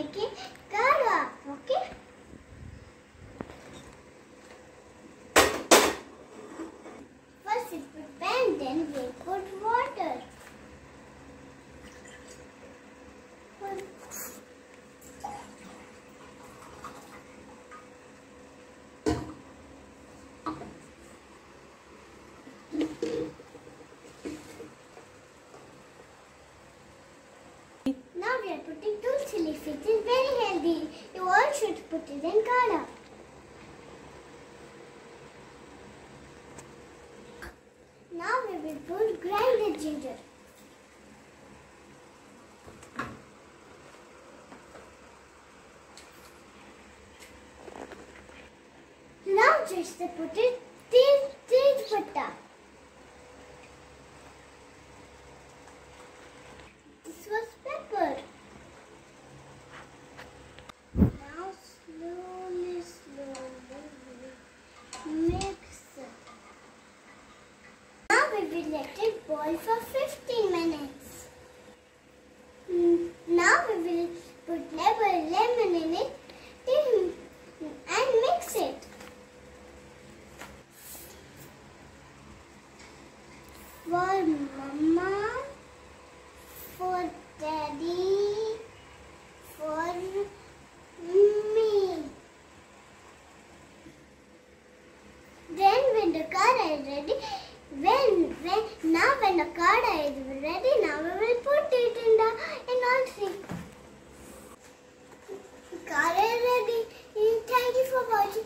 making curd, okay? First we put pan, then we put water. Now we are putting tulsi leaf. It is very healthy. You all should put it in curd. Now we will put grinded ginger. Now just put it tej patta. This was pepper. Now slowly mix it. Now we will let it boil for 15 minutes. Now we will put lemon in it and mix it. For Mama, for Daddy, for me. Then when the curd is ready, when the curd is ready, now we will put it in all three. Curd is ready. Thank you for watching.